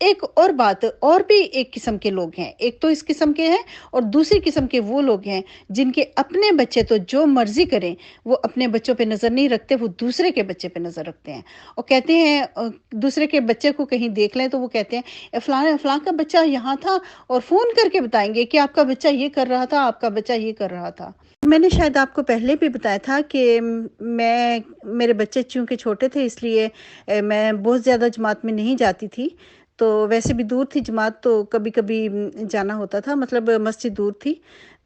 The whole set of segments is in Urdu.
ایک اور بات، اور بھی ایک قسم کے لوگ ہیں، ایک تو اس قسم کے ہیں اور دوسری قسم کے وہ لوگ ہیں جن کے اپنے بچے تو جو مرضی کریں، وہ اپنے بچوں پہ نظر نہیں رکھتے، وہ دوسرے کے بچے پہ نظر رکھتے ہیں اور کہتے ہیں دوسرے کے بچے کو کہیں دیکھ لیں تو وہ کہتے ہیں فلاں فلاں کا بچہ یہاں تھا، اور فون کر کے بتائیں گے کہ آپ کا بچہ یہ کر رہا تھا، آپ کا بچہ یہ کر رہا تھا۔ میں نے شاید آپ کو پہلے بھی بتایا تھا کہ میرے بچے چونکہ چھوٹے تھے اس لیے میں بہت زیادہ جماعت میں نہیں جاتی تھی، تو ویسے بھی دور تھی جماعت، تو کبھی کبھی جانا ہوتا تھا، مطلب مسجد دور تھی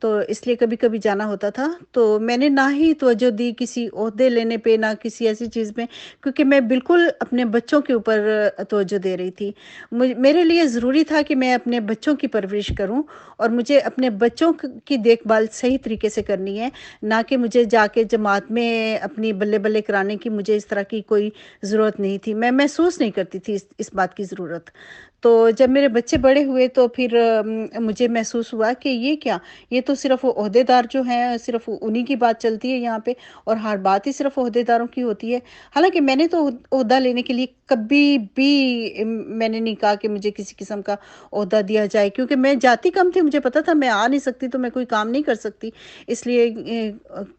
تو اس لیے کبھی کبھی جانا ہوتا تھا۔ تو میں نے نہ ہی توجہ دی کسی عہدے لینے پہ، نہ کسی ایسی چیز میں، کیونکہ میں بالکل اپنے بچوں کے اوپر توجہ دے رہی تھی۔ میرے لیے ضروری تھا کہ میں اپنے بچوں کی پرورش کروں، اور مجھے اپنے بچوں کی دیکھ بھال صحیح طریقے سے کرنی ہے، نہ کہ مجھے جا کے جماعت میں اپنی بلے بلے کرانے کی مجھے اس طرح کی کوئی ضرورت نہیں تھی، میں محسوس نہیں کرتی تھی اس بات کی ضرورت۔ تو جب میرے بچے بڑے ہوئے تو پھر مجھے محسوس ہوا کہ یہ کیا، یہ تو صرف عہدے دار جو ہیں صرف انہی کی بات چلتی ہے یہاں پہ، اور ہر بات ہی صرف عہدے داروں کی ہوتی ہے۔ حالانکہ میں نے تو عہدہ لینے کے لیے کبھی بھی میں نے نہیں کہا کہ مجھے کسی قسم کا عہدہ دیا جائے، کیونکہ میں جاتی کم تھی، مجھے پتا تھا میں آ نہیں سکتی تو میں کوئی کام نہیں کر سکتی، اس لیے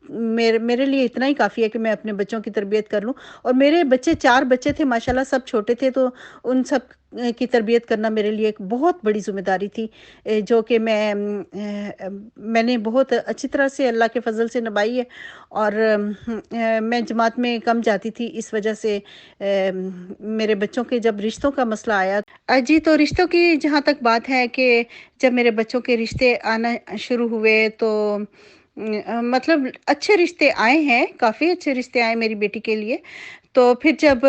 میرے لیے اتنا ہی کافی ہے کہ میں اپنے بچوں کی تربیت کر لوں۔ اور میرے بچے 4 بچے تھے ماشاءاللہ، سب چھوٹے تھے، تو ان سب کی تربیت کرنا میرے لیے ایک بہت بڑی ذمہ داری تھی، جو کہ میں نے بہت اچھی طرح سے اللہ کے فضل سے نبھائی ہے۔ اور میں جماعت میں کم جاتی تھی اس وجہ سے میرے بچوں کے جب رشتوں کا مسئلہ آیا جی، تو رشتوں کی جہاں تک بات ہے کہ جب میرے بچوں کے رشتے آنا شروع ہوئے تو مطلب اچھے رشتے آئے ہیں، کافی اچھے رشتے آئے میری بیٹی کے لیے۔ تو پھر جب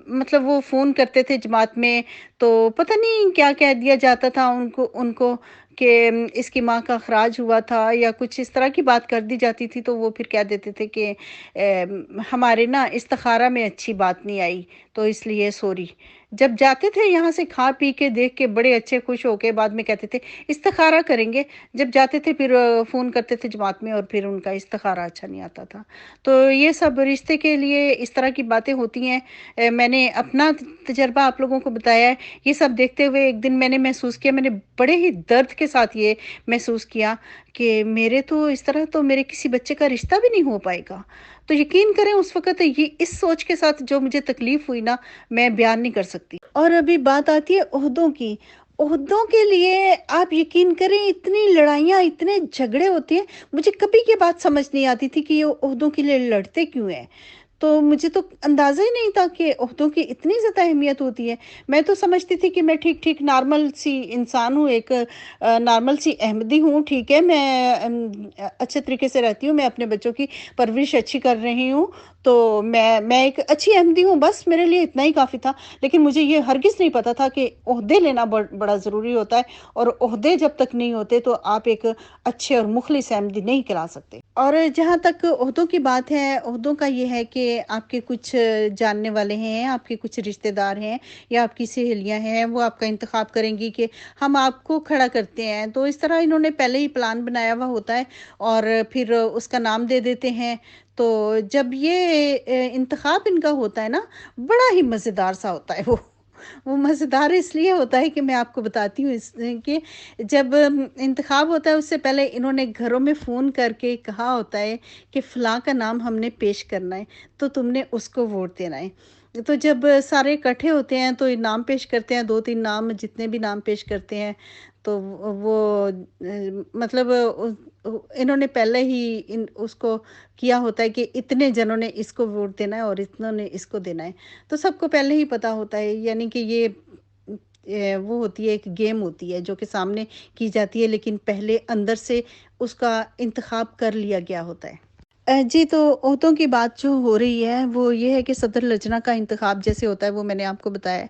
مطلب وہ فون کرتے تھے جماعت میں تو پتہ نہیں کیا کہہ دیا جاتا تھا ان کو کہ اس کی ماں کا اخراج ہوا تھا یا کچھ اس طرح کی بات کر دی جاتی تھی، تو وہ پھر کہہ دیتے تھے کہ ہمارے نا استخارہ میں اچھی بات نہیں آئی تو اس لیے سوری۔ جب جاتے تھے یہاں سے کھا پی کے دیکھ کے بڑے اچھے خوش ہو کے، بعد میں کہتے تھے استخارہ کریں گے، جب جاتے تھے پھر فون کرتے تھے جماعت میں اور پھر ان کا استخارہ اچھا نہیں آتا تھا۔ تو یہ سب رشتے کے لیے اس طرح کی باتیں ہوتی ہیں۔ میں نے اپنا تجربہ آپ لوگوں کو بتایا ہے۔ یہ سب دیکھتے ہوئے ایک دن میں نے محسوس کیا، میں نے بڑے ہی درد کے ساتھ یہ محسوس کیا کہ میرے تو اس طرح تو میرے کسی بچے کا رشتہ بھی نہیں ہو پائے گا۔ تو یقین کریں اس وقت یہ اس سوچ کے ساتھ جو مجھے تکلیف ہوئی نا، میں بیان نہیں کر سکتی۔ اور ابھی بات آتی ہے عہدوں کی۔ عہدوں کے لیے آپ یقین کریں اتنی لڑائیاں، اتنے جھگڑے ہوتے ہیں، مجھے کبھی یہ بات سمجھ نہیں آتی تھی کہ یہ عہدوں کے لیے لڑتے کیوں ہیں۔ تو مجھے تو اندازہ ہی نہیں تھا کہ عہدوں کی اتنی زیادہ اہمیت ہوتی ہے۔ میں تو سمجھتی تھی کہ میں ٹھیک نارمل سی انسان ہوں، ایک نارمل سی احمدی ہوں، ٹھیک ہے، میں اچھے طریقے سے رہتی ہوں، میں اپنے بچوں کی پرورش اچھی کر رہی ہوں، تو میں ایک اچھی احمدی ہوں، بس میرے لیے اتنا ہی کافی تھا۔ لیکن مجھے یہ ہرگز نہیں پتا تھا کہ عہدے لینا بڑا ضروری ہوتا ہے، اور عہدے جب تک نہیں ہوتے تو آپ ایک اچھے اور مخلص احمدی نہیں کہلا سکتے۔ اور جہاں تک عہدوں کی بات ہے، عہدوں کا یہ ہے کہ آپ کے کچھ جاننے والے ہیں، آپ کے کچھ رشتہ دار ہیں یا آپ کی سہیلیاں ہیں، وہ آپ کا انتخاب کریں گی کہ ہم آپ کو کھڑا کرتے ہیں، تو اس طرح انہوں نے پہلے ہی پلان بنایا ہوا ہوتا ہے اور پھر اس کا نام دے دیتے ہیں۔ تو جب یہ انتخاب ان کا ہوتا ہے نا، بڑا ہی مزیدار سا ہوتا ہے وہ مزیدار اس لیے ہوتا ہے کہ میں آپ کو بتاتی ہوں کہ جب انتخاب ہوتا ہے اس سے پہلے انہوں نے گھروں میں فون کر کے کہا ہوتا ہے کہ فلاں کا نام ہم نے پیش کرنا ہے، تو تم نے اس کو ووٹ دینا ہے۔ تو جب سارے اکٹھے ہوتے ہیں تو نام پیش کرتے ہیں، 2-3 نام، جتنے بھی نام پیش کرتے ہیں، تو وہ مطلب انہوں نے پہلے ہی اس کو کیا ہوتا ہے کہ اتنے جنوں نے اس کو ووٹ دینا ہے اور اتنوں نے اس کو دینا ہے، تو سب کو پہلے ہی پتا ہوتا ہے، یعنی کہ یہ وہ ہوتی ہے، ایک گیم ہوتی ہے جو کہ سامنے کی جاتی ہے، لیکن پہلے اندر سے اس کا انتخاب کر لیا گیا ہوتا ہے۔ جی، تو عہدوں کی بات جو ہو رہی ہے وہ یہ ہے کہ صدر لجنہ کا انتخاب جیسے ہوتا ہے وہ میں نے آپ کو بتایا ہے۔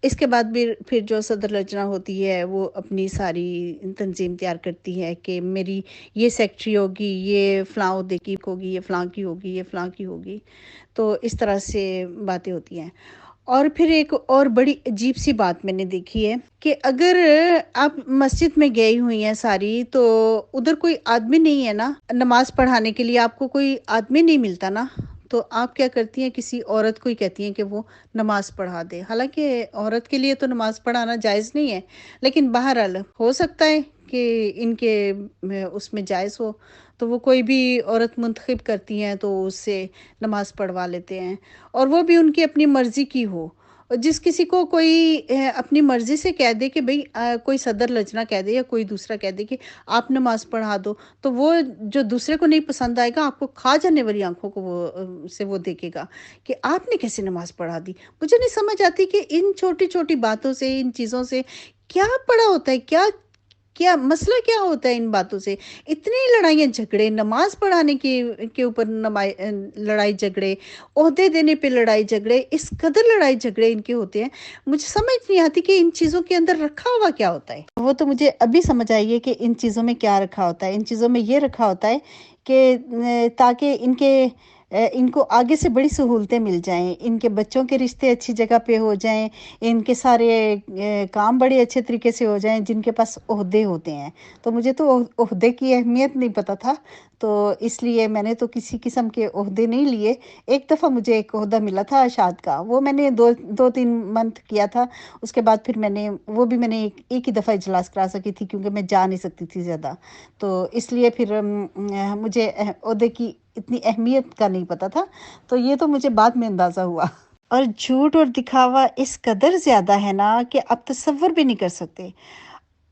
اس کے بعد بھی پھر جو صدر لجنہ ہوتی ہے وہ اپنی ساری تنظیم تیار کرتی ہے کہ میری یہ سیکٹری ہوگی، یہ فلاں عہدے کی ہوگی، یہ فلاں کی ہوگی، یہ فلاں کی ہوگی، تو اس طرح سے باتیں ہوتی ہیں۔ اور پھر ایک اور بڑی عجیب سی بات میں نے دیکھی ہے کہ اگر آپ مسجد میں گئی ہوئی ہیں ساری، تو ادھر کوئی آدمی نہیں ہے نا نماز پڑھانے کے لیے، آپ کو کوئی آدمی نہیں ملتا نا، تو آپ کیا کرتی ہیں، کسی عورت کو ہی کہتی ہیں کہ وہ نماز پڑھا دے، حالانکہ عورت کے لیے تو نماز پڑھانا جائز نہیں ہے، لیکن بہرحال ہو سکتا ہے کہ ان کے اس میں جائز ہو، تو وہ کوئی بھی عورت منتخب کرتی ہیں تو اس سے نماز پڑھوا لیتے ہیں، اور وہ بھی ان کی اپنی مرضی کی ہو۔ اور جس کسی کو کوئی اپنی مرضی سے کہہ دے کہ بھئی کوئی صدر لجنہ کہہ دے یا کوئی دوسرا کہہ دے کہ آپ نماز پڑھا دو، تو وہ جو دوسرے کو نہیں پسند آئے گا، آپ کو کھا جانے والی آنکھوں کو سے وہ دیکھے گا کہ آپ نے کیسے نماز پڑھا دی۔ مجھے نہیں سمجھ آتی کہ ان چھوٹی چھوٹی باتوں سے، ان چیزوں سے کیا پڑا ہوتا ہے، کیا کیا مسئلہ کیا ہوتا ہے ان باتوں سے؟ اتنی لڑائیاں جھگڑے نماز پڑھانے کے اوپر، لڑائی جھگڑے، عہدے دینے پہ لڑائی جھگڑے، اس قدر لڑائی جھگڑے ان کے ہوتے ہیں، مجھے سمجھ نہیں آتی کہ ان چیزوں کے اندر رکھا ہوا کیا ہوتا ہے۔ وہ تو مجھے ابھی سمجھ آئی ہے کہ ان چیزوں میں کیا رکھا ہوتا ہے۔ ان چیزوں میں یہ رکھا ہوتا ہے کہ تاکہ ان کو آگے سے بڑی سہولتیں مل جائیں، ان کے بچوں کے رشتے اچھی جگہ پہ ہو جائیں، ان کے سارے کام بڑے اچھے طریقے سے ہو جائیں جن کے پاس عہدے ہوتے ہیں۔ تو مجھے تو عہدے کی اہمیت نہیں پتہ تھا، تو اس لیے میں نے تو کسی قسم کے عہدے نہیں لیے۔ ایک دفعہ مجھے ایک عہدہ ملا تھا اشاعت کا، وہ میں نے دو تین منتھ کیا تھا، اس کے بعد پھر وہ بھی میں نے ایک ہی دفعہ اجلاس کرا سکی تھی، کیونکہ میں جا نہیں سکتی تھی زیادہ، تو اس لیے پھر مجھے عہدے کی اتنی اہمیت کا نہیں پتا تھا، تو یہ تو مجھے بعد میں اندازہ ہوا۔ اور جھوٹ اور دکھاوا اس قدر زیادہ ہے نا کہ آپ تصور بھی نہیں کر سکتے۔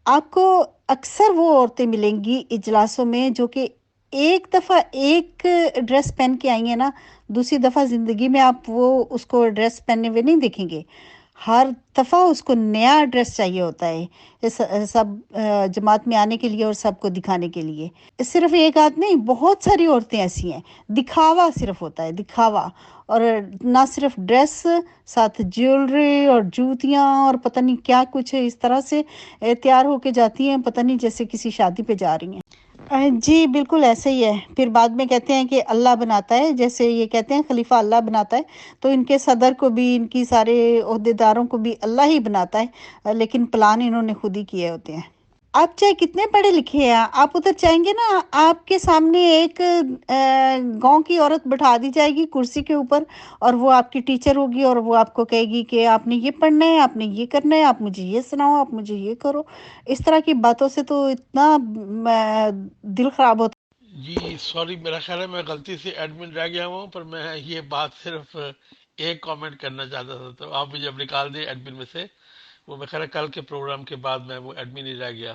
آپ کو اکثر وہ عورتیں ملیں گی اجلاسوں میں جو کہ ایک دفعہ ایک ڈریس پہن کے آئی ہیں نا، دوسری دفعہ زندگی میں آپ اس کو ڈریس پہنے ہوئے نہیں دیکھیں گے۔ ہر دفعہ اس کو نیا ڈریس چاہیے ہوتا ہے، سب جماعت میں آنے کے لیے اور سب کو دکھانے کے لیے۔ صرف ایک آدھ نہیں، بہت ساری عورتیں ایسی ہیں، دکھاوا صرف ہوتا ہے، دکھاوا۔ اور نہ صرف ڈریس، ساتھ جیولری اور جوتیاں اور پتہ نہیں کیا کچھ اس طرح سے تیار ہو کے جاتی ہیں، پتہ نہیں جیسے کسی شادی پہ جا رہی ہیں۔ جی بالکل ایسے ہی ہے۔ پھر بعد میں کہتے ہیں کہ اللہ بناتا ہے، جیسے یہ کہتے ہیں خلیفہ اللہ بناتا ہے، تو ان کے صدر کو بھی، ان کی سارے عہدیداروں کو بھی اللہ ہی بناتا ہے، لیکن پلان انہوں نے خود ہی کیے ہوتے ہیں۔ آپ چاہے کتنے پڑھے لکھے ہیں، آپ ادھر چاہیں گے نا، آپ کے سامنے ایک گاؤں کی عورت بٹھا دی جائے گی کرسی کے اوپر، اور وہ آپ کی ٹیچر ہوگی، اور وہ آپ کو کہے گی کہ آپ نے یہ پڑھنا ہے، آپ نے یہ کرنا ہے، آپ مجھے یہ سناؤ، آپ مجھے یہ کرو۔ اس طرح کی باتوں سے تو اتنا دل خراب ہوتا۔ جی سوری، میرا خیال ہے میں غلطی سے ایڈمن رہ گیا ہوں، پر میں یہ بات صرف ایک کامنٹ کرنا چاہتا تھا، تو آپ مجھے اب نکال دیں ایڈمن میں سے۔ وہ میرا خیال ہے کل کے پروگرام کے بعد میں وہ ایڈمن ہی رہ گیا۔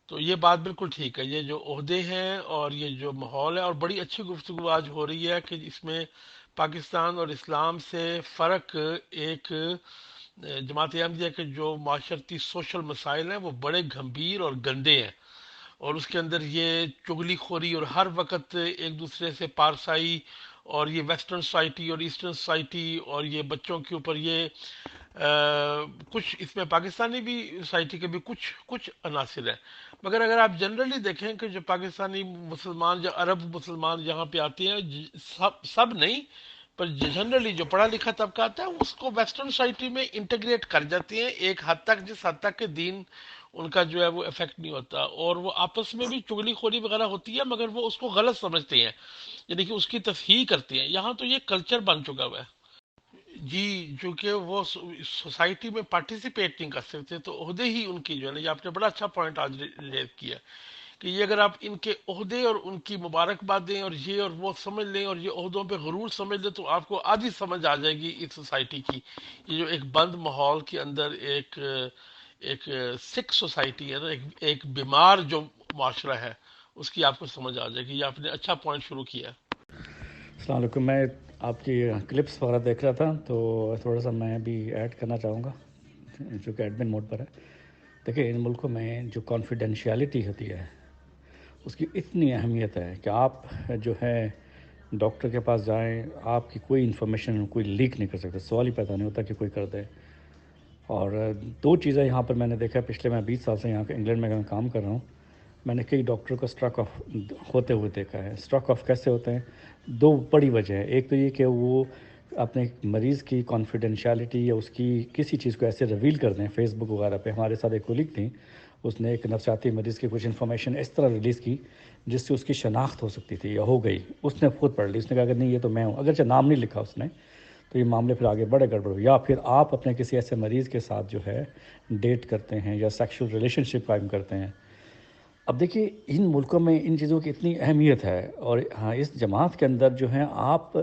تو یہ بات بالکل ٹھیک ہے، یہ جو عہدے ہیں اور یہ جو ماحول ہے، اور بڑی اچھی گفتگو آج ہو رہی ہے کہ اس میں پاکستان اور اسلام سے فرق ایک جماعت احمدیہ کے جو معاشرتی سوشل مسائل ہیں وہ بڑے گھمبیر اور گندے ہیں، اور اس کے اندر یہ چگلی خوری اور ہر وقت ایک دوسرے سے پارسائی، اور یہ ویسٹرن سوسائٹی اور ایسٹرن سوسائٹی، اور یہ بچوں کے اوپر یہ کچھ اس میں پاکستانی بھی سوسائٹی کے بھی کچھ عناصر ہیں، مگر اگر آپ جنرلی دیکھیں کہ جو پاکستانی مسلمان یا عرب مسلمان یہاں پہ آتے ہیں، سب نہیں پر جنرلی جو پڑھا لکھا طبقہ آتا ہے اس کو ویسٹرن سوسائٹی میں انٹیگریٹ کر جاتے ہیں ایک حد تک، جس حد تک کہ دین ان کا جو ہے وہ افیکٹ نہیں ہوتا، اور وہ آپس میں بھی چگلی خوری وغیرہ ہوتی ہے، مگر وہ اس کو غلط سمجھتے ہیں، یعنی کہ اس کی تصحیح کرتے ہیں۔ یہاں تو یہ کلچر بن چکا ہوا ہے۔ جی، چونکہ وہ سوسائٹی میں پارٹیسپیٹ نہیں کر سکتے، تو عہدے ہی ان کی جو ہے نا، یہ آپ نے بڑا اچھا پوائنٹ آج ریز کیا کہ یہ اگر آپ ان کے عہدے اور ان کی مبارکبادیں اور یہ اور وہ سمجھ لیں، اور یہ عہدوں پہ غرور سمجھ لیں، تو آپ کو آدھی سمجھ آ جائے گی اس سوسائٹی کی۔ یہ جو ایک بند ماحول کے اندر ایک سکھ سوسائٹی ہے نا، ایک بیمار جو معاشرہ ہے، اس کی آپ کو سمجھ آ جائے گی۔ یہ آپ نے اچھا پوائنٹ شروع کیا ہے۔ السلام علیکم۔ میں آپ کی کلپس وغیرہ دیکھ رہا تھا، تو تھوڑا سا میں بھی ایڈ کرنا چاہوں گا، جو کہ ایڈمن موڈ پر ہے۔ دیکھیں، ان ملکوں میں جو کانفیڈینشیلٹی ہوتی ہے اس کی اتنی اہمیت ہے کہ آپ جو ہے ڈاکٹر کے پاس جائیں، آپ کی کوئی انفارمیشن کوئی لیک نہیں کر سکتا، سوال ہی پیدا نہیں ہوتا کہ کوئی کر دے۔ اور دو چیزیں یہاں پر میں نے دیکھا، پچھلے میں 20 سال سے یہاں انگلینڈ میں کام کر رہا ہوں، میں نے کئی ڈاکٹر کو اسٹرک آف ہوتے ہوئے دیکھا ہے۔ اسٹرک آف کیسے ہوتے ہیں؟ دو بڑی وجہ ہے۔ ایک تو یہ کہ وہ اپنے مریض کی کانفیڈینشیلٹی یا اس کی کسی چیز کو ایسے ریویل کر دیں فیس بک وغیرہ پہ۔ ہمارے ساتھ ایک کولیگ تھیں، اس نے ایک نفسیاتی مریض کی کچھ انفارمیشن اس طرح ریلیز کی جس سے اس کی شناخت ہو سکتی تھی یا ہو گئی. اس نے خود پڑھ لی, اس نے کہا کہ نہیں یہ تو میں ہوں, اگرچہ نام نہیں لکھا اس نے, تو یہ معاملے پھر آگے بڑے گڑبڑ ہو. یا پھر آپ اپنے کسی ایسے مریض کے ساتھ جو ہے ڈیٹ کرتے ہیں یا سیکشل ریلیشن شپ قائم کرتے ہیں. اب دیکھیے ان ملکوں میں ان چیزوں کی اتنی اہمیت ہے, اور ہاں اس جماعت کے اندر جو ہے آپ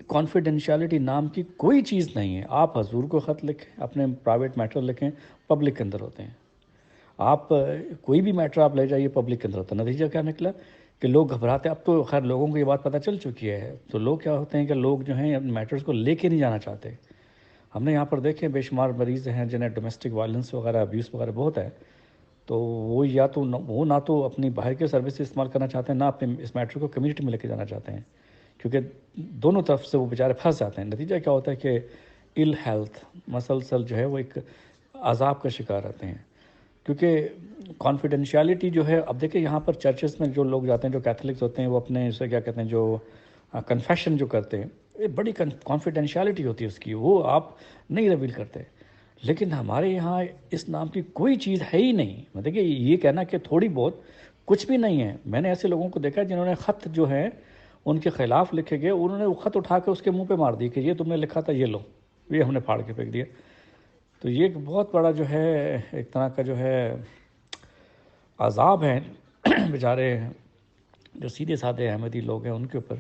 کانفیڈینشیلٹی نام کی کوئی چیز نہیں ہے. آپ حضور کو خط لکھیں, اپنے پرائیویٹ میٹر لکھیں, پبلک کے اندر ہوتے ہیں. آپ کوئی بھی میٹر آپ لے جائیے پبلک کے اندر ہوتا ہے. نتیجہ کیا نکلا کہ لوگ گھبراتے ہیں. اب تو خیر لوگوں کو یہ بات پتہ چل چکی ہے, تو لوگ کیا ہوتے ہیں کہ لوگ جو ہیں اپنے میٹرز کو لے کے نہیں جانا چاہتے. ہم نے یہاں پر دیکھے بے شمار مریض ہیں جنہیں ڈومیسٹک وائلنس وغیرہ ابیوز وغیرہ بہت ہے, تو وہ یا تو وہ نہ تو اپنی باہر کے سروس استعمال کرنا چاہتے ہیں, نہ اپنے اس میٹر کو کمیونٹی میں لے کے جانا چاہتے ہیں, کیونکہ دونوں طرف سے وہ بیچارے پھنس جاتے ہیں. نتیجہ کیا ہوتا ہے کہ ال ہیلتھ مسلسل جو ہے وہ ایک عذاب کا شکار رہتے ہیں. کیونکہ کانفیڈینشیلٹی جو ہے, اب دیکھیں یہاں پر چرچز میں جو لوگ جاتے ہیں جو کیتھولکس ہوتے ہیں وہ اپنے اسے کیا کہتے ہیں جو کنفیشن جو کرتے ہیں, یہ بڑی کانفیڈینشیلٹی ہوتی ہے اس کی, وہ آپ نہیں ریویل کرتے. لیکن ہمارے یہاں اس نام کی کوئی چیز ہے ہی نہیں. دیکھیے یہ کہنا کہ تھوڑی بہت کچھ بھی نہیں ہے. میں نے ایسے لوگوں کو دیکھا جنہوں نے خط جو ہے ان کے خلاف لکھے گئے, انہوں نے وہ خط اٹھا کے اس کے منہ پہ مار دی کہ یہ تم نے لکھا تھا, یہ لو, یہ ہم نے پھاڑ کے پھینک دیا. تو یہ ایک بہت بڑا جو ہے ایک طرح کا جو ہے عذاب ہے بیچارے جو سیدھے سادھے احمدی لوگ ہیں ان کے اوپر.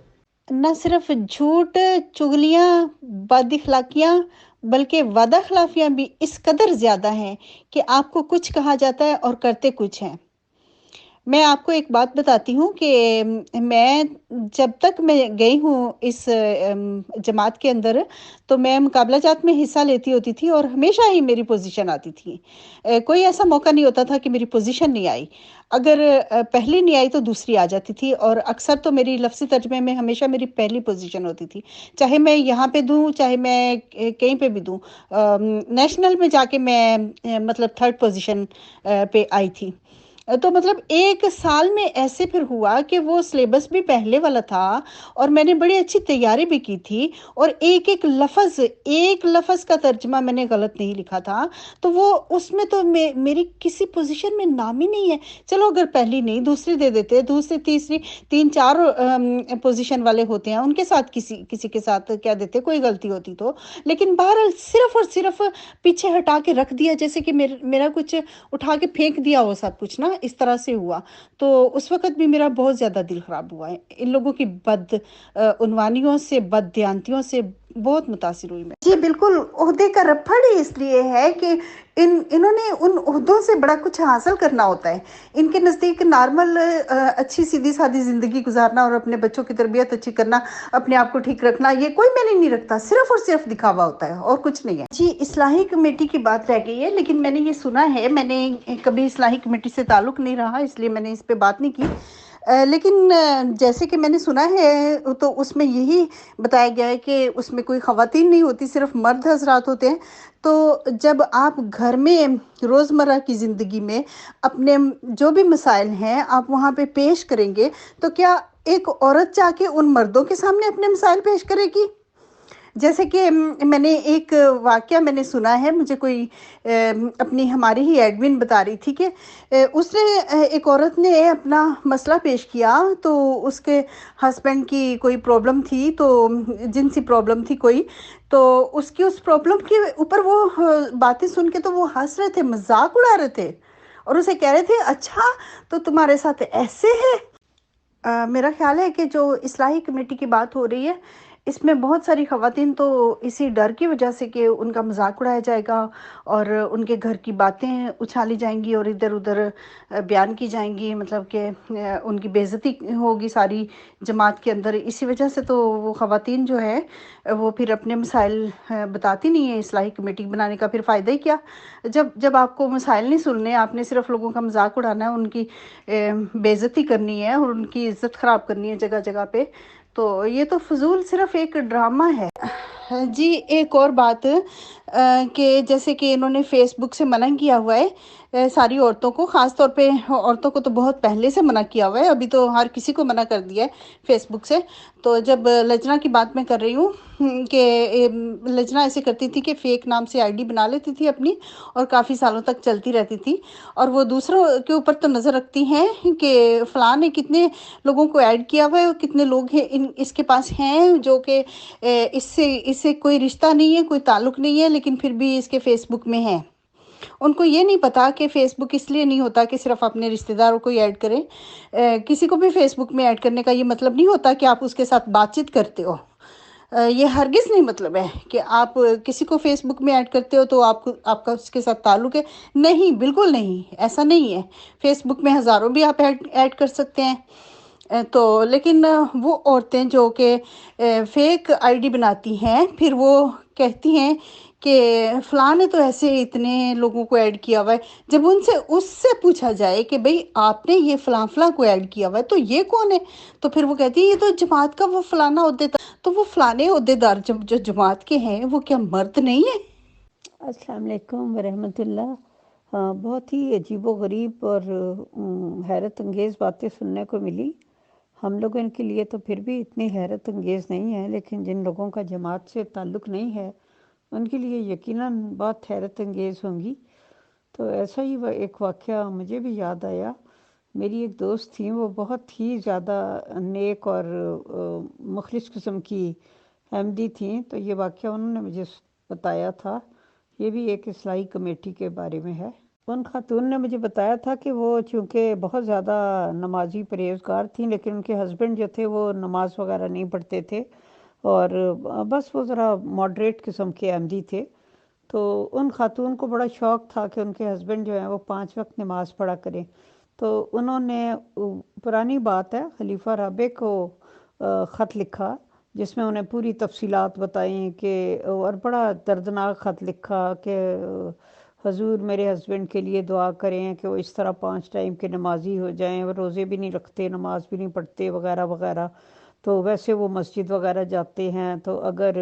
نہ صرف جھوٹ, چغلیاں, بد اخلاقیاں, بلکہ وعدہ خلافیاں بھی اس قدر زیادہ ہیں کہ آپ کو کچھ کہا جاتا ہے اور کرتے کچھ ہیں. میں آپ کو ایک بات بتاتی ہوں کہ میں جب تک میں گئی ہوں اس جماعت کے اندر, تو میں مقابلہ جات میں حصہ لیتی ہوتی تھی اور ہمیشہ ہی میری پوزیشن آتی تھی. کوئی ایسا موقع نہیں ہوتا تھا کہ میری پوزیشن نہیں آئی. اگر پہلی نہیں آئی تو دوسری آ جاتی تھی, اور اکثر تو میری لفظی ترجمے میں ہمیشہ میری پہلی پوزیشن ہوتی تھی, چاہے میں یہاں پہ دوں چاہے میں کہیں پہ بھی دوں. نیشنل میں جا کے میں مطلب 3rd پوزیشن پہ آئی تھی. تو مطلب ایک سال میں ایسے پھر ہوا کہ وہ سلیبس بھی پہلے والا تھا اور میں نے بڑی اچھی تیاری بھی کی تھی, اور ایک لفظ کا ترجمہ میں نے غلط نہیں لکھا تھا. تو وہ اس میں تو میری کسی پوزیشن میں نام ہی نہیں ہے. چلو اگر پہلی نہیں دوسری دے دیتے, دوسری تیسری 3-4 پوزیشن والے ہوتے ہیں ان کے ساتھ کسی کے ساتھ کیا دیتے کوئی غلطی ہوتی تو. لیکن بہرحال صرف اور صرف پیچھے ہٹا کے رکھ دیا, جیسے کہ میرا کچھ اٹھا کے پھینک دیا ہو سب کچھ نا, اس طرح سے ہوا. تو اس وقت بھی میرا بہت زیادہ دل خراب ہوا ہے. ان لوگوں کی بد عنوانیوں سے, بد دیانتیوں سے بہت متاثر ہوئی میں. جی بالکل, عہدے کا رپھڑ اس لیے ہے کہ انہوں نے ان عہدوں سے بڑا کچھ حاصل کرنا ہوتا ہے. ان کے نزدیک نارمل اچھی سیدھی سادی زندگی گزارنا اور اپنے بچوں کی تربیت اچھی کرنا, اپنے آپ کو ٹھیک رکھنا, یہ کوئی میں نہیں رکھتا. صرف اور صرف دکھاوا ہوتا ہے اور کچھ نہیں ہے. جی اصلاحی کمیٹی کی بات رہ گئی ہے, لیکن میں نے یہ سنا ہے, میں نے کبھی اصلاحی کمیٹی سے تعلق نہیں رہا اس لیے میں نے اس پہ بات نہیں کی. لیکن جیسے کہ میں نے سنا ہے تو اس میں یہی بتایا گیا ہے کہ اس میں کوئی خواتین نہیں ہوتی, صرف مرد حضرات ہوتے ہیں. تو جب آپ گھر میں روزمرہ کی زندگی میں اپنے جو بھی مسائل ہیں آپ وہاں پہ پیش کریں گے, تو کیا ایک عورت جا کے ان مردوں کے سامنے اپنے مسائل پیش کرے گی؟ جیسے کہ میں نے ایک واقعہ میں نے سنا ہے, مجھے کوئی اپنی ہماری ہی ایڈمن بتا رہی تھی کہ اس نے ایک عورت نے اپنا مسئلہ پیش کیا, تو اس کے ہسبینڈ کی کوئی پرابلم تھی, تو جنسی پرابلم تھی کوئی, تو اس پرابلم کے اوپر وہ باتیں سن کے تو وہ ہنس رہے تھے, مذاق اڑا رہے تھے, اور اسے کہہ رہے تھے اچھا تو تمہارے ساتھ ایسے ہے. میرا خیال ہے کہ جو اصلاحی کمیٹی کی بات ہو رہی ہے اس میں بہت ساری خواتین تو اسی ڈر کی وجہ سے کہ ان کا مذاق اڑایا جائے گا اور ان کے گھر کی باتیں اچھالی جائیں گی اور ادھر ادھر بیان کی جائیں گی, مطلب کہ ان کی بے عزتی ہوگی ساری جماعت کے اندر. اسی وجہ سے تو وہ خواتین جو ہے وہ پھر اپنے مسائل بتاتی نہیں ہیں. اصلاحی کمیٹی بنانے کا پھر فائدہ ہی کیا جب آپ کو مسائل نہیں سننے, آپ نے صرف لوگوں کا مذاق اڑانا ہے, ان کی بے عزتی کرنی ہے اور ان کی عزت خراب کرنی ہے جگہ جگہ پہ, تو یہ تو فضول صرف ایک ڈرامہ ہے. جی ایک اور بات, کہ جیسے کہ انہوں نے فیس بک سے منع کیا ہوا ہے ساری عورتوں کو، خاص طور پہ عورتوں کو تو بہت پہلے سے منع کیا ہوا ہے، ابھی تو ہر کسی کو منع کر دیا ہے فیس بک سے۔ تو جب لجنا کی بات میں کر رہی ہوں کہ لجنا ایسے کرتی تھی کہ فیک نام سے آئی ڈی بنا لیتی تھی اپنی، اور کافی سالوں تک چلتی رہتی تھی، اور وہ دوسروں کے اوپر تو نظر رکھتی ہیں کہ فلاں نے کتنے لوگوں کو ایڈ کیا ہوا ہے اور کتنے لوگ ہیں اس کے پاس ہیں جو کہ اس سے کوئی رشتہ نہیں ہے، کوئی تعلق نہیں ہے، لیکن پھر بھی اس کے فیس بک میں ہے۔ ان کو یہ نہیں پتا کہ فیس بک اس لیے نہیں ہوتا کہ صرف اپنے رشتہ داروں کو ہی ایڈ کریں، کسی کو بھی فیس بک میں ایڈ کرنے کا یہ مطلب نہیں ہوتا کہ آپ اس کے ساتھ بات چیت کرتے ہو، یہ ہرگز نہیں مطلب ہے کہ آپ کسی کو فیس بک میں ایڈ کرتے ہو تو آپ کا اس کے ساتھ تعلق ہے، نہیں، بالکل نہیں، ایسا نہیں ہے۔ فیس بک میں ہزاروں بھی آپ ایڈ کر سکتے ہیں۔ تو لیکن وہ عورتیں جو کہ فیک آئی ڈی بناتی ہیں، پھر وہ کہتی ہیں کہ فلاں نے تو ایسے اتنے لوگوں کو ایڈ کیا ہوا ہے، جب اس سے پوچھا جائے کہ بھئی آپ نے یہ فلاں فلاں کو ایڈ کیا ہوا ہے تو یہ کون ہے، تو پھر وہ کہتی ہے یہ تو جماعت کا وہ فلانا عہدیدار۔ تو وہ فلانے عہدیدار جو جماعت کے ہیں وہ کیا مرد نہیں ہیں؟ السلام علیکم ورحمۃ اللہ۔ بہت ہی عجیب و غریب اور حیرت انگیز باتیں سننے کو ملی۔ ہم لوگوں کے لیے تو پھر بھی اتنی حیرت انگیز نہیں ہے، لیکن جن لوگوں کا جماعت سے تعلق نہیں ہے ان کے لیے یقیناً بہت حیرت انگیز ہوں گی۔ تو ایسا ہی ایک واقعہ مجھے بھی یاد آیا۔ میری ایک دوست تھیں، وہ بہت ہی زیادہ نیک اور مخلص قسم کی احمدی تھیں، تو یہ واقعہ انہوں نے مجھے بتایا تھا۔ یہ بھی ایک اصلاحی کمیٹی کے بارے میں ہے۔ ان خاتون نے مجھے بتایا تھا کہ وہ چونکہ بہت زیادہ نمازی پرہیزگار تھیں، لیکن ان کے ہسبینڈ جو تھے وہ نماز وغیرہ نہیں پڑھتے تھے، اور بس وہ ذرا ماڈریٹ قسم کے احمدی تھے۔ تو ان خاتون کو بڑا شوق تھا کہ ان کے ہسبینڈ جو ہیں وہ 5 وقت نماز پڑھا کریں۔ تو انہوں نے، پرانی بات ہے، خلیفہ رابع کو خط لکھا جس میں انہیں پوری تفصیلات بتائیں کہ، اور بڑا دردناک خط لکھا کہ حضور میرے ہسبینڈ کے لیے دعا کریں کہ وہ اس طرح 5 ٹائم کے نمازی ہو جائیں، وہ روزے بھی نہیں رکھتے، نماز بھی نہیں پڑھتے وغیرہ وغیرہ۔ تو ویسے وہ مسجد وغیرہ جاتے ہیں، تو اگر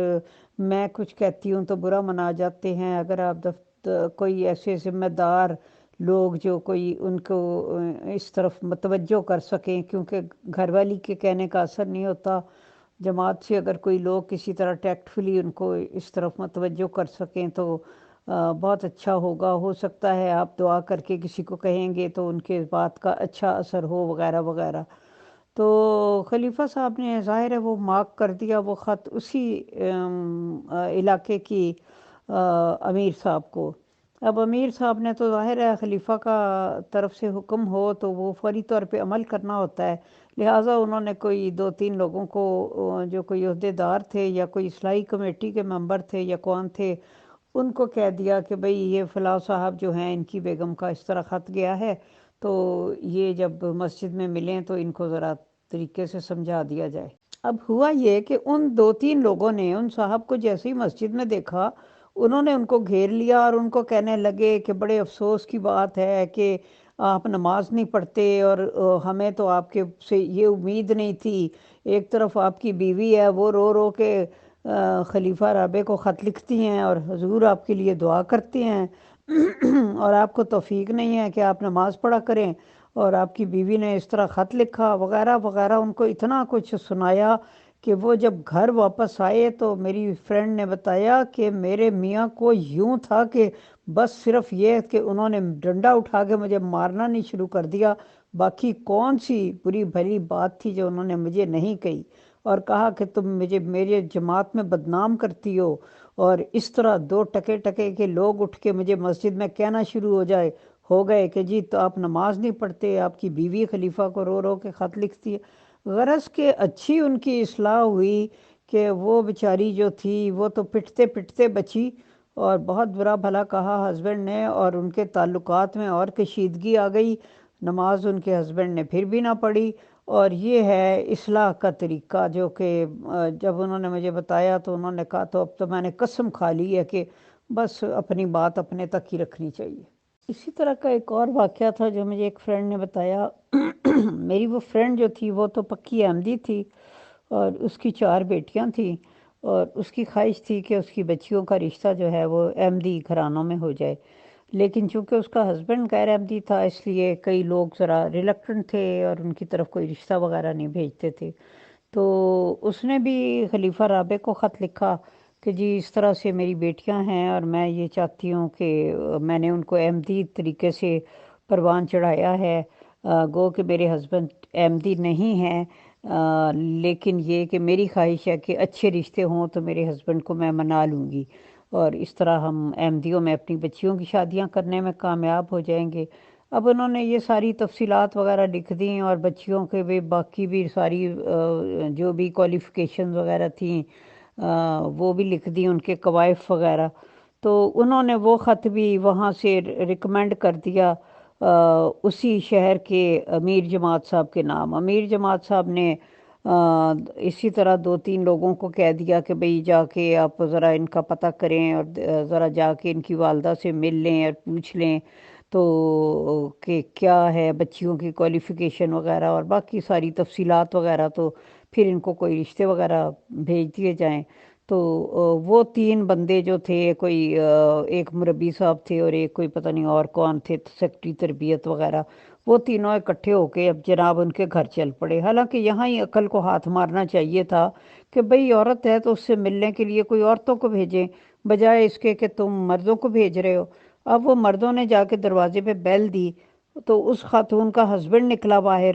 میں کچھ کہتی ہوں تو برا منا جاتے ہیں۔ اگر آپ کوئی ایسے ذمہ دار لوگ جو کوئی ان کو اس طرف متوجہ کر سکیں، کیونکہ گھر والی کے کہنے کا اثر نہیں ہوتا، جماعت سے اگر کوئی لوگ کسی طرح ٹیکٹفلی ان کو اس طرف متوجہ کر سکیں تو بہت اچھا ہوگا۔ ہو سکتا ہے آپ دعا کر کے کسی کو کہیں گے تو ان کے بات کا اچھا اثر ہو وغیرہ وغیرہ۔ تو خلیفہ صاحب نے ظاہر ہے وہ مارک کر دیا وہ خط اسی علاقے کی امیر صاحب کو۔ اب امیر صاحب نے تو ظاہر ہے خلیفہ کا طرف سے حکم ہو تو وہ فوری طور پہ عمل کرنا ہوتا ہے، لہٰذا انہوں نے کوئی 2-3 لوگوں کو جو کوئی عہدیدار تھے یا کوئی اصلاحی کمیٹی کے ممبر تھے یا کون تھے، ان کو کہہ دیا کہ بھئی یہ فلاں صاحب جو ہیں ان کی بیگم کا اس طرح خط گیا ہے، تو یہ جب مسجد میں ملیں تو ان کو ذرا طریقے سے سمجھا دیا جائے۔ اب ہوا یہ کہ ان 2-3 لوگوں نے ان صاحب کو جیسے ہی مسجد میں دیکھا، انہوں نے ان کو گھیر لیا اور ان کو کہنے لگے کہ بڑے افسوس کی بات ہے کہ آپ نماز نہیں پڑھتے، اور ہمیں تو آپ کے سے یہ امید نہیں تھی۔ ایک طرف آپ کی بیوی ہے، وہ رو رو کے خلیفہ رابع کو خط لکھتی ہیں اور حضور آپ کے لیے دعا کرتے ہیں، اور آپ کو توفیق نہیں ہے کہ آپ نماز پڑھا کریں، اور آپ کی بیوی نے اس طرح خط لکھا وغیرہ وغیرہ۔ ان کو اتنا کچھ سنایا کہ وہ جب گھر واپس آئے تو میری فرینڈ نے بتایا کہ میرے میاں کو یوں تھا کہ بس صرف یہ کہ انہوں نے ڈنڈا اٹھا کے مجھے مارنا نہیں شروع کر دیا، باقی کون سی بری بھلی بات تھی جو انہوں نے مجھے نہیں کہی، اور کہا کہ تم مجھے میرے جماعت میں بدنام کرتی ہو، اور اس طرح 2 ٹکے ٹکے کے لوگ اٹھ کے مجھے مسجد میں کہنا شروع ہو گئے کہ جی تو آپ نماز نہیں پڑھتے، آپ کی بیوی خلیفہ کو رو رو کے خط لکھتی ہے۔ غرض کہ اچھی ان کی اصلاح ہوئی کہ وہ بیچاری جو تھی وہ تو پٹتے پٹتے بچی، اور بہت برا بھلا کہا ہسبینڈ نے، اور ان کے تعلقات میں اور کشیدگی آ گئی، نماز ان کے ہسبینڈ نے پھر بھی نہ پڑھی۔ اور یہ ہے اصلاح کا طریقہ جو کہ جب انہوں نے مجھے بتایا تو انہوں نے کہا تو اب تو میں نے قسم کھا لی ہے کہ بس اپنی بات اپنے تک ہی رکھنی چاہیے۔ اسی طرح کا ایک اور واقعہ تھا جو مجھے ایک فرینڈ نے بتایا۔ میری وہ فرینڈ جو تھی وہ تو پکی احمدی تھی، اور اس کی 4 بیٹیاں تھیں، اور اس کی خواہش تھی کہ اس کی بچیوں کا رشتہ جو ہے وہ احمدی گھرانوں میں ہو جائے، لیکن چونکہ اس کا ہسبینڈ غیر احمدی تھا اس لیے کئی لوگ ذرا ریلکٹنٹ تھے اور ان کی طرف کوئی رشتہ وغیرہ نہیں بھیجتے تھے۔ تو اس نے بھی خلیفہ رابع کو خط لکھا کہ جی اس طرح سے میری بیٹیاں ہیں اور میں یہ چاہتی ہوں کہ میں نے ان کو احمدی طریقے سے پروان چڑھایا ہے، گو کہ میرے ہسبینڈ احمدی نہیں ہیں، لیکن یہ کہ میری خواہش ہے کہ اچھے رشتے ہوں تو میرے ہسبینڈ کو میں منا لوں گی، اور اس طرح ہم احمدیوں میں اپنی بچیوں کی شادیاں کرنے میں کامیاب ہو جائیں گے۔ اب انہوں نے یہ ساری تفصیلات وغیرہ لکھ دیں اور بچیوں کے بھی باقی بھی ساری جو بھی کوالیفیکیشنز وغیرہ تھیں وہ بھی لکھ دیں، ان کے کوائف وغیرہ۔ تو انہوں نے وہ خط بھی وہاں سے ریکمینڈ کر دیا اسی شہر کے امیر جماعت صاحب کے نام۔ امیر جماعت صاحب نے اسی طرح 2-3 لوگوں کو کہہ دیا کہ بھئی جا کے آپ ذرا ان کا پتہ کریں اور ذرا جا کے ان کی والدہ سے مل لیں اور پوچھ لیں تو کہ کیا ہے بچیوں کی کوالیفیکیشن وغیرہ اور باقی ساری تفصیلات وغیرہ، تو پھر ان کو کوئی رشتے وغیرہ بھیج دیے جائیں۔ تو وہ 3 بندے جو تھے، کوئی ایک مربی صاحب تھے اور ایک کوئی پتہ نہیں اور کون تھے، سیکٹری تربیت وغیرہ، وہ تینوں اکٹھے ہو کے اب جناب ان کے گھر چل پڑے۔ حالانکہ یہاں ہی عقل کو ہاتھ مارنا چاہیے تھا کہ بھئی عورت ہے تو اس سے ملنے کے لیے کوئی عورتوں کو بھیجیں، بجائے اس کے کہ تم مردوں کو بھیج رہے ہو۔ اب وہ مردوں نے جا کے دروازے پہ بیل دی تو اس خاتون کا ہسبینڈ نکلا باہر،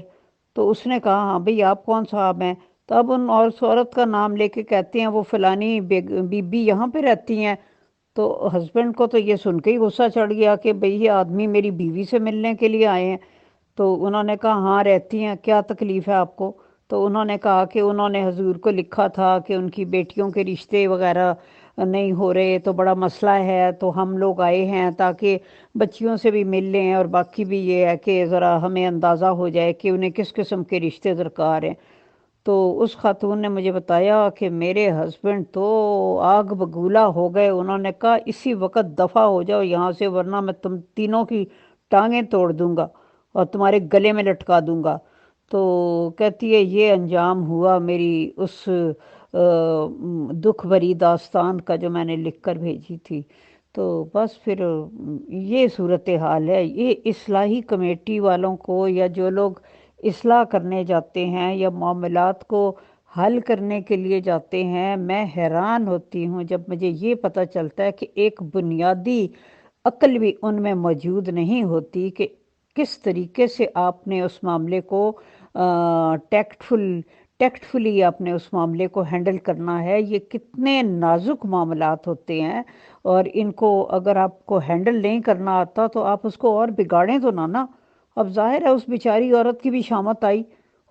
تو اس نے کہا ہاں بھئی آپ کون صاحب ہیں؟ تو اب ان عورت کا نام لے کے کہتے ہیں وہ فلانی بی بی یہاں پہ رہتی ہیں۔ تو ہسبینڈ کو تو یہ سن کے ہی غصہ چڑھ گیا کہ بھئی یہ آدمی میری بیوی سے ملنے کے لیے آئے ہیں۔ تو انہوں نے کہا ہاں رہتی ہیں، کیا تکلیف ہے آپ کو؟ تو انہوں نے کہا کہ انہوں نے حضور کو لکھا تھا کہ ان کی بیٹیوں کے رشتے وغیرہ نہیں ہو رہے تو بڑا مسئلہ ہے، تو ہم لوگ آئے ہیں تاکہ بچیوں سے بھی مل لیں اور باقی بھی یہ ہے کہ ذرا ہمیں اندازہ ہو جائے کہ انہیں کس قسم کے رشتے درکار ہیں۔ تو اس خاتون نے مجھے بتایا کہ میرے ہسبینڈ تو آگ بگولا ہو گئے، انہوں نے کہا اسی وقت دفع ہو جاؤ یہاں سے ورنہ میں تم تینوں کی ٹانگیں توڑ دوں گا اور تمہارے گلے میں لٹکا دوں گا۔ تو کہتی ہے یہ انجام ہوا میری اس دکھ بھری داستان کا جو میں نے لکھ کر بھیجی تھی۔ تو بس پھر یہ صورتحال ہے۔ یہ اصلاحی کمیٹی والوں کو یا جو لوگ اصلاح کرنے جاتے ہیں یا معاملات کو حل کرنے کے لیے جاتے ہیں، میں حیران ہوتی ہوں جب مجھے یہ پتہ چلتا ہے کہ ایک بنیادی عقل بھی ان میں موجود نہیں ہوتی کہ کس طریقے سے آپ نے اس معاملے کو ٹیکٹفلی آپ نے اس معاملے کو ہینڈل کرنا ہے۔ یہ کتنے نازک معاملات ہوتے ہیں اور ان کو اگر آپ کو ہینڈل نہیں کرنا آتا تو آپ اس کو اور بگاڑیں تو نہ۔ اب ظاہر ہے اس بیچاری عورت کی بھی شامت آئی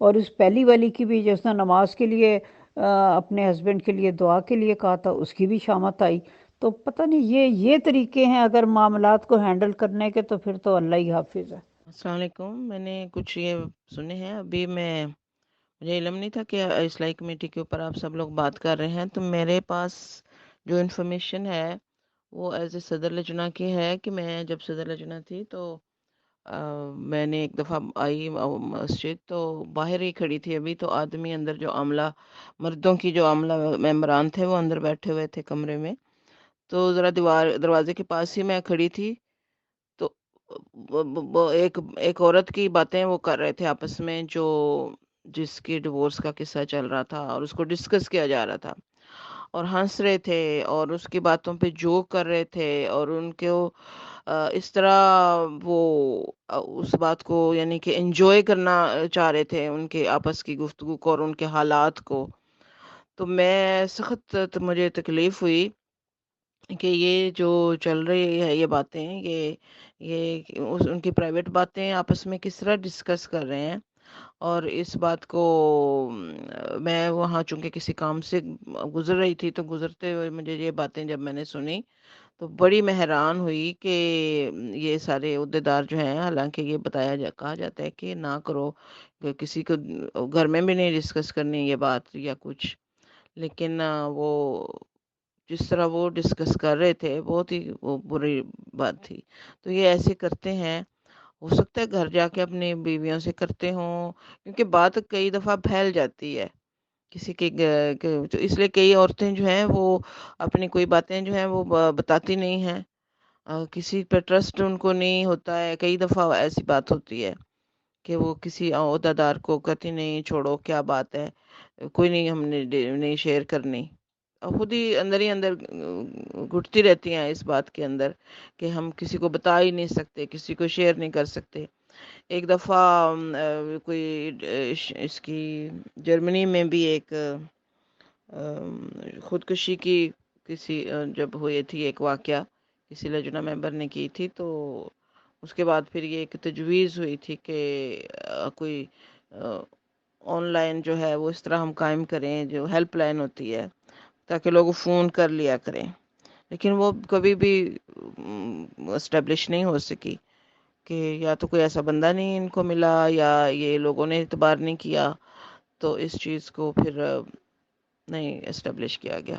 اور اس پہلی والی کی بھی، جس نے نماز کے لیے اپنے ہسبینڈ کے لیے دعا کے لیے کہا تھا، اس کی بھی شامت آئی۔ تو پتہ نہیں یہ طریقے ہیں اگر معاملات کو ہینڈل کرنے کے، تو پھر تو اللہ ہی حافظ ہے۔ السلام علیکم۔ میں نے کچھ یہ سنے ہیں، ابھی مجھے علم نہیں تھا کہ اصلاحی کمیٹی کے اوپر آپ سب لوگ بات کر رہے ہیں، تو میرے پاس جو انفارمیشن ہے وہ ایز اے صدر لجنہ کی ہے کہ میں جب صدر لجنہ تھی تو میں نے ایک دفعہ آئی مسجد، تو باہر ہی کھڑی تھی ابھی، تو آدمی اندر جو عاملہ مردوں کی جو عاملہ ممبران تھے وہ اندر بیٹھے ہوئے تھے کمرے میں، تو ذرا دروازے کے پاس ہی میں کھڑی تھی، تو ایک عورت کی باتیں وہ کر رہے تھے آپس میں، جس کی ڈیورس کا قصہ چل رہا تھا اور اس کو ڈسکس کیا جا رہا تھا اور ہنس رہے تھے اور اس کی باتوں پہ جوک کر رہے تھے اور ان کو اس طرح وہ اس بات کو یعنی کہ انجوائے کرنا چاہ رہے تھے ان کے آپس کی گفتگو کو اور ان کے حالات کو۔ تو میں سخت مجھے تکلیف ہوئی کہ یہ جو چل رہی ہے یہ باتیں، یہ ان کی پرائیویٹ باتیں آپس میں کس طرح ڈسکس کر رہے ہیں، اور اس بات کو میں وہاں چونکہ کسی کام سے گزر رہی تھی، تو گزرتے ہوئے مجھے یہ باتیں جب میں نے سنی تو بڑی میں حیران ہوئی کہ یہ سارے عہدیدار جو ہیں، حالانکہ یہ کہا جاتا ہے کہ نہ کرو، کہ کسی کو گھر میں بھی نہیں ڈسکس کرنی یہ بات یا کچھ، لیکن وہ جس طرح وہ ڈسکس کر رہے تھے بہت ہی وہ بری بات تھی۔ تو یہ ایسے کرتے ہیں، ہو سکتا ہے گھر جا کے اپنی بیویوں سے کرتے ہوں، کیونکہ بات کئی دفعہ پھیل جاتی ہے کسی کے تو اس لیے کئی عورتیں جو ہیں وہ اپنی کوئی باتیں جو ہیں وہ بتاتی نہیں ہیں، کسی پہ ٹرسٹ ان کو نہیں ہوتا ہے. کئی دفعہ ایسی بات ہوتی ہے کہ وہ کسی عہدہ دار کو کہتی نہیں، چھوڑو کیا بات ہے، کوئی نہیں، ہم نے نہیں شیئر کرنی، اور خود ہی اندر گھٹتی رہتی ہیں اس بات کے اندر کہ ہم کسی کو بتا ہی نہیں سکتے، کسی کو شیئر نہیں کر سکتے. ایک دفعہ کوئی اس کی جرمنی میں بھی ایک خودکشی کی کسی جب ہوئی تھی ایک واقعہ، کسی لجنہ ممبر نے کی تھی، تو اس کے بعد پھر یہ ایک تجویز ہوئی تھی کہ کوئی آن لائن جو ہے وہ اس طرح ہم قائم کریں، جو ہیلپ لائن ہوتی ہے، تاکہ لوگ فون کر لیا کریں. لیکن وہ کبھی بھی اسٹیبلش نہیں ہو سکی، کہ یا تو کوئی ایسا بندہ نہیں ان کو ملا، یا یہ لوگوں نے اعتبار نہیں کیا، تو اس چیز کو پھر نہیں اسٹیبلش کیا گیا.